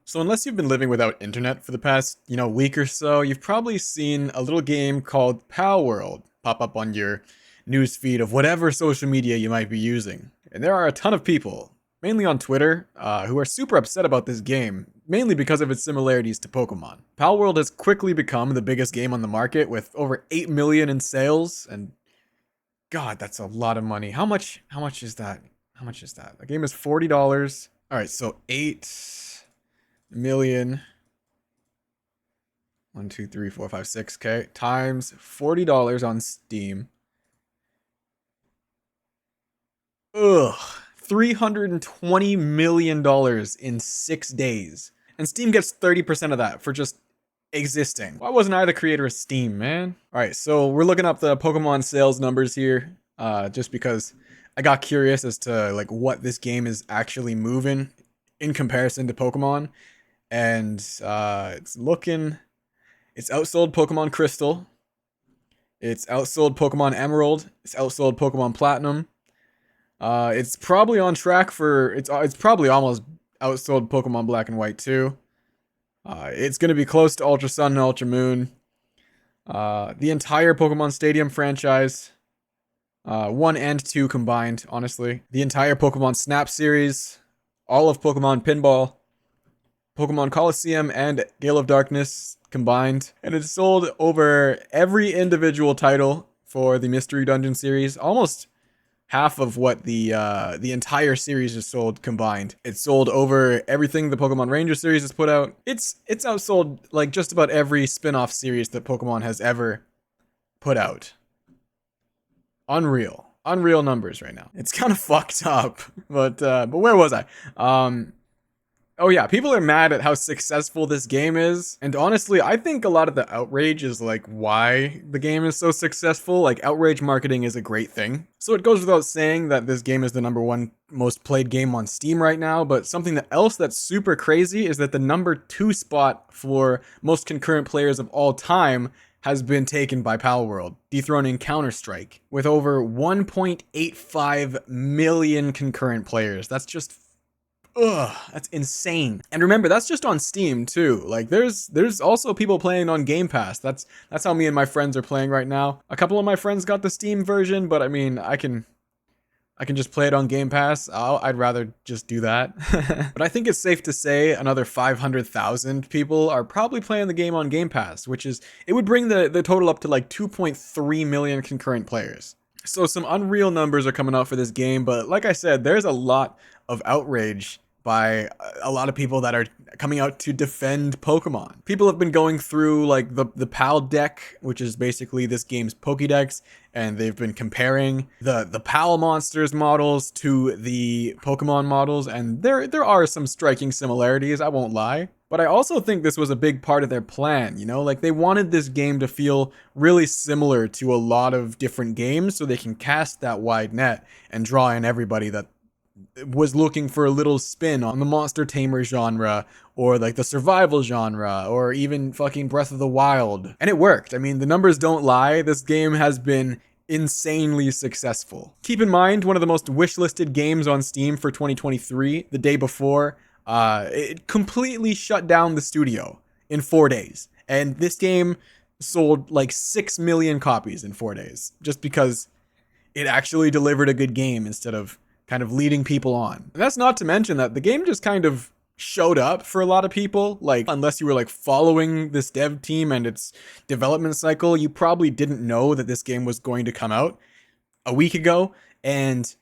So unless you've been living without internet for the past, week or so, you've probably seen a little game called Pal World pop up on your news feed of whatever social media you might be using. And there are a ton of people, mainly on Twitter, who are super upset about this game, mainly because of its similarities to Pokemon. Pal World has quickly become the biggest game on the market with over 8 million in sales, and God, that's a lot of money. How much is that? How much is that? The game is $40. All right, so 8 million, 1, 2, 3, 4, 5, 6, okay, times $40 on Steam. Ugh, $320 million in 6 days. And Steam gets 30% of that for just existing. Why wasn't I the creator of Steam, man? All right, so we're looking up the Pokemon sales numbers here, just because I got curious as to like what this game is actually moving in comparison to Pokemon. And it's outsold Pokemon Crystal. It's outsold Pokemon Emerald. It's outsold Pokemon Platinum. It's probably on track for it's probably almost outsold Pokemon Black and White too. It's gonna be close to Ultra Sun and Ultra Moon. The entire Pokemon Stadium franchise, 1 and 2 combined, honestly. The entire Pokemon Snap series, all of Pokemon Pinball, Pokemon Coliseum, and Gale of Darkness combined. And it's sold over every individual title for the Mystery Dungeon series, almost half of what the entire series is sold combined. It's sold over everything the Pokemon Ranger series has put out. It's outsold like just about every spin-off series that Pokemon has ever put out. Unreal numbers right now. It's kind of fucked up. But where was I? Oh yeah, people are mad at how successful this game is. And honestly, I think a lot of the outrage is like why the game is so successful. Like outrage marketing is a great thing. So it goes without saying that this game is the #1 most played game on Steam right now, but something else that's super crazy is that the #2 spot for most concurrent players of all time has been taken by Palworld, dethroning Counter-Strike with over 1.85 million concurrent players. That's just that's insane. And remember, that's just on Steam too. Like there's also people playing on Game Pass. That's how me and my friends are playing right now. A couple of my friends got the Steam version, but I mean, I can just play it on Game Pass. I'd rather just do that. But I think it's safe to say another 500,000 people are probably playing the game on Game Pass, it would bring the total up to like 2.3 million concurrent players. So some unreal numbers are coming out for this game, but like I said, there's a lot of outrage by a lot of people that are coming out to defend Pokemon. People have been going through like the PAL deck, which is basically this game's Pokédex, and they've been comparing the PAL monsters models to the Pokemon models, and there are some striking similarities, I won't lie. But I also think this was a big part of their plan, like they wanted this game to feel really similar to a lot of different games so they can cast that wide net and draw in everybody that was looking for a little spin on the monster tamer genre or like the survival genre or even fucking Breath of the Wild. And it worked. I mean, the numbers don't lie. This game has been insanely successful. Keep in mind, one of the most wishlisted games on Steam for 2023, the day before, it completely shut down the studio in 4 days. And this game sold like 6 million copies in 4 days just because it actually delivered a good game instead of kind of leading people on. And that's not to mention that the game just kind of showed up for a lot of people. Like, unless you were like following this dev team and its development cycle, you probably didn't know that this game was going to come out a week ago. And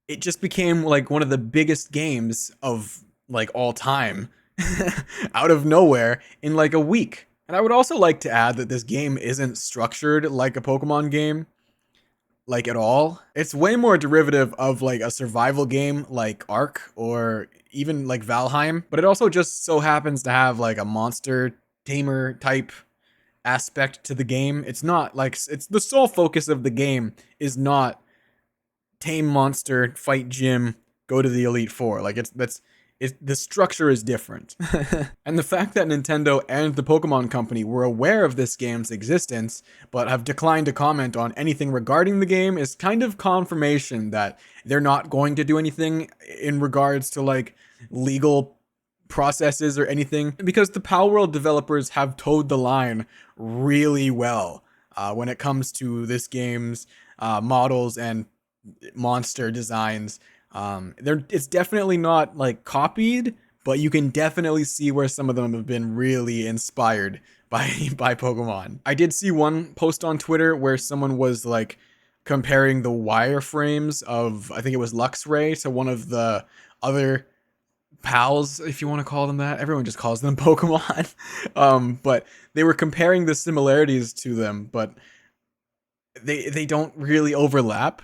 it just became like one of the biggest games of like all time out of nowhere in like a week. And I would also like to add that this game isn't structured like a Pokemon game. Like at all. It's way more derivative of like a survival game like Ark or even like Valheim, but it also just so happens to have like a monster tamer type aspect to the game. It's not like it's the sole focus of the game is not tame monster, fight gym, go to the Elite Four. Like the structure is different. And the fact that Nintendo and the Pokemon Company were aware of this game's existence, but have declined to comment on anything regarding the game is kind of confirmation that they're not going to do anything in regards to like legal processes or anything, because the Palworld developers have towed the line really well when it comes to this game's models and monster designs. It's definitely not like copied, but you can definitely see where some of them have been really inspired by Pokemon. I did see one post on Twitter where someone was like comparing the wireframes of, I think it was Luxray, to one of the other pals, if you want to call them that. Everyone just calls them Pokemon. But they were comparing the similarities to them, but they don't really overlap.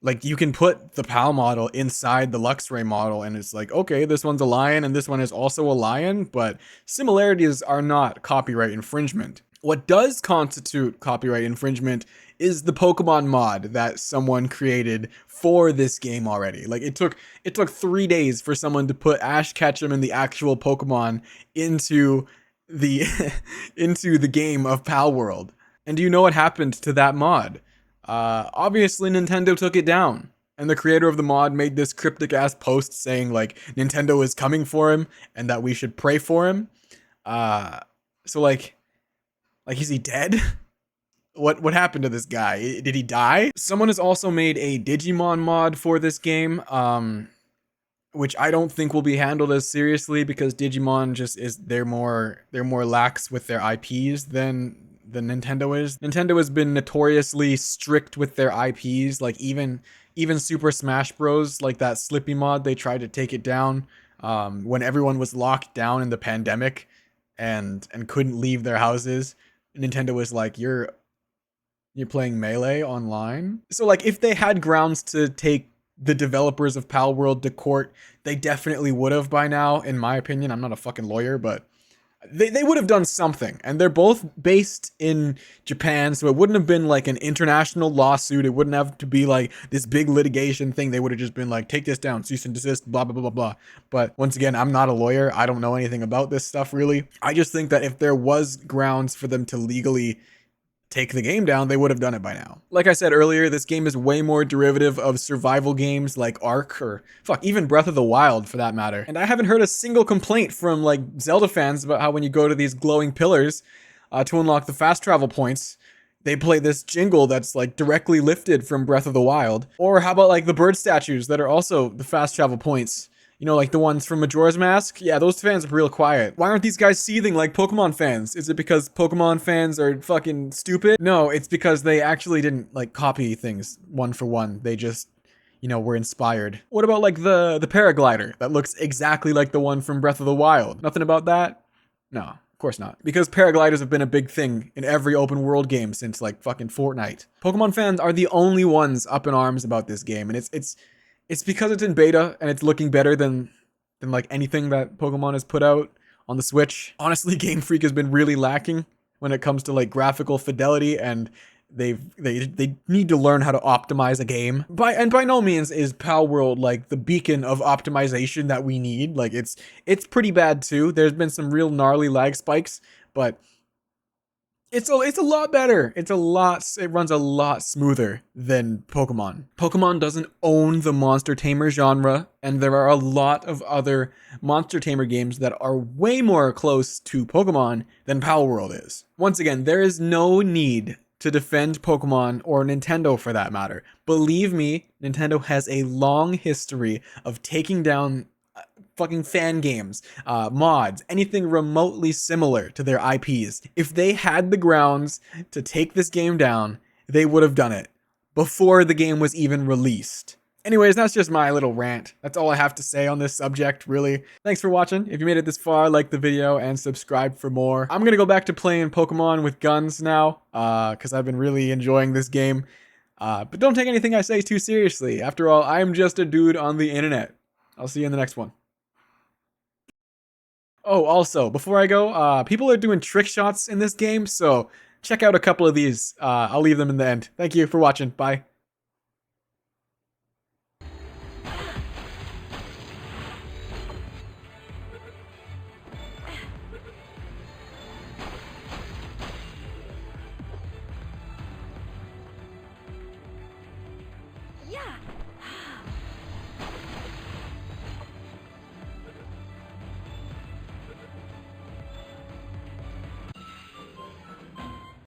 Like, you can put the PAL model inside the Luxray model, and it's like, okay, this one's a lion, and this one is also a lion, but similarities are not copyright infringement. What does constitute copyright infringement is the Pokemon mod that someone created for this game already. Like, it took 3 days for someone to put Ash Ketchum and the actual Pokemon into the into the game of Palworld. And do you know what happened to that mod? Obviously Nintendo took it down, and the creator of the mod made this cryptic ass post saying like Nintendo is coming for him and that we should pray for him. So like is he dead? What happened to this guy? Did he die? Someone has also made a Digimon mod for this game, which I don't think will be handled as seriously, because Digimon just is they're more lax with their IPs than Nintendo is. Nintendo has been notoriously strict with their IPs. Like even Super Smash Bros, like that Slippy mod, they tried to take it down when everyone was locked down in the pandemic and couldn't leave their houses. Nintendo was like, you're playing Melee online. So like, if they had grounds to take the developers of Palworld to court, they definitely would have by now, in my opinion. I'm not a fucking lawyer, but they would have done something. And they're both based in Japan, so it wouldn't have been like an international lawsuit. It wouldn't have to be like this big litigation thing. They would have just been like, take this down, cease and desist, blah, blah, blah, blah, blah. But once again, I'm not a lawyer. I don't know anything about this stuff, really. I just think that if there was grounds for them to legally take the game down, they would have done it by now. Like I said earlier, this game is way more derivative of survival games like Ark, or fuck, even Breath of the Wild for that matter. And I haven't heard a single complaint from like Zelda fans about how when you go to these glowing pillars to unlock the fast travel points, they play this jingle that's like directly lifted from Breath of the Wild. Or how about like the bird statues that are also the fast travel points? You know, like the ones from Majora's Mask? Yeah, those fans are real quiet. Why aren't these guys seething like Pokemon fans? Is it because Pokemon fans are fucking stupid? No, it's because they actually didn't, like, copy things one for one. They just, you know, were inspired. What about, like, the paraglider that looks exactly like the one from Breath of the Wild? Nothing about that? No, of course not. Because paragliders have been a big thing in every open world game since, like, fucking Fortnite. Pokemon fans are the only ones up in arms about this game, and it's because it's in beta and it's looking better than like anything that Pokemon has put out on the Switch. Honestly, Game Freak has been really lacking when it comes to like graphical fidelity, and they need to learn how to optimize a game. By no means is Palworld like the beacon of optimization that we need. Like it's pretty bad too. There's been some real gnarly lag spikes, but it's a lot better. It runs a lot smoother than Pokemon. Pokemon doesn't own the monster tamer genre, and there are a lot of other monster tamer games that are way more close to Pokemon than Palworld is. Once again, there is no need to defend Pokemon, or Nintendo for that matter. Believe me, Nintendo has a long history of taking down fucking fan games, mods, anything remotely similar to their IPs. If they had the grounds to take this game down, they would have done it before the game was even released. Anyways, that's just my little rant. That's all I have to say on this subject, really. Thanks for watching. If you made it this far, like the video and subscribe for more. I'm gonna go back to playing Pokemon with guns now, because I've been really enjoying this game. But don't take anything I say too seriously. After all, I'm just a dude on the internet. I'll see you in the next one. Oh, also, before I go, people are doing trick shots in this game, so check out a couple of these. I'll leave them in the end. Thank you for watching. Bye.